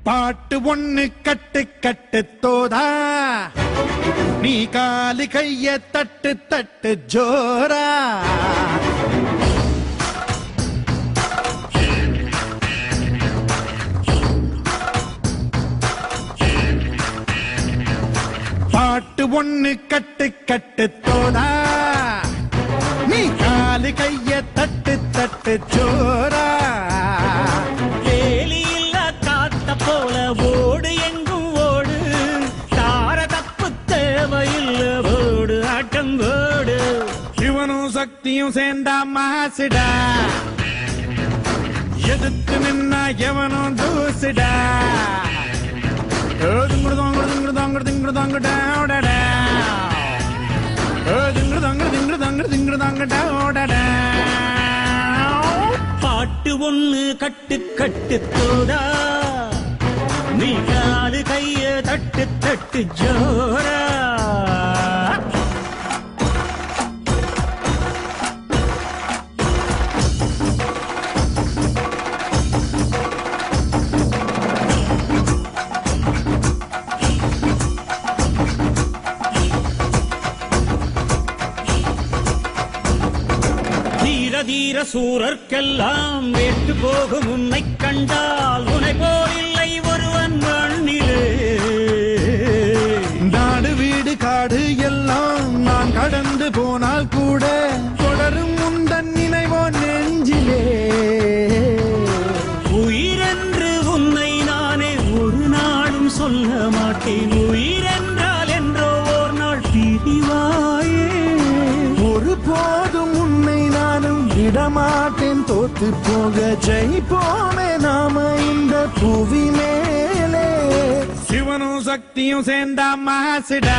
பாட்டு ஒண்ணு கட்டு கட்டு தோதா நீ காலு கைய தட்டு தட்டு ஜோரா பாட்டு ஒண்ணு கட்டு கட்டு தோதா நீ காலு கைய தட்டு தட்டு ஜோரா போல ஓடு எங்கும் ஓடு தார தப்பு தேவையில்ல ஓடு ஆட்டம் ஓடு இவனும் சக்தியும் சேர்ந்தா மாசுடா எதிர்த்து நின்னா எவனும் தூசுடா பாட்டு ஒண்ணு கட்டு கட்டு தோடா நீ காலு கைய தட்டு தட்டு ஜோரா தீர தீர சூரர்க்கெல்லாம் வேட்டு போகும் உன்னை கண்டால் உனை போலில்லை ஒருவன் மண்ணிலே நாடு வீடு காடு எல்லாம் நான் கடந்து போனால் கூட தொடரும் உந்தன் நினைவோ நெஞ்சிலே உயிரென்று உன்னை நானே ஒரு நாளும் சொல்ல மாட்டேன் உயிரென்றால் என்றோ ஒரு நாள் பிரிவாயே ஒரு போதும் உன்னை நானும் விடமாட்டேன் தோத்து போக ஜெயிப்போமே நாம இந்த புவி மேலே சிவனும் சக்தியும் சேர்ந்தா மாசுடா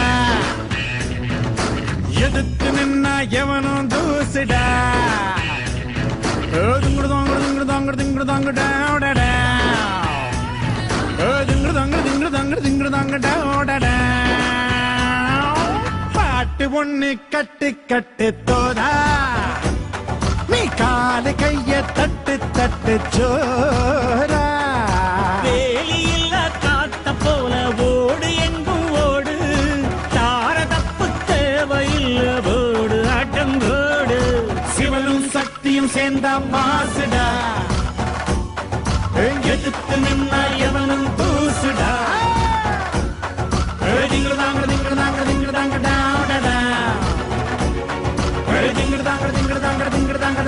எதிர்த்து நின்னா எவனும் தூசுடா பாட்டு ஒண்ணு கட்டு கட்டு தோதா நீ காலு கைய தட்டு தட்டு ஜோரா வேலியில்ல காத்த போல ஓடு எங்கும் ஓடு தார தப்பு தேவையில்ல ஓடு ஆட்டம் ஓடு சிவனும் சக்தியும் சேர்ந்தா மாசுடா எதிர்த்து நின்னா எவனும் தூசுடா திங்கட தாங்க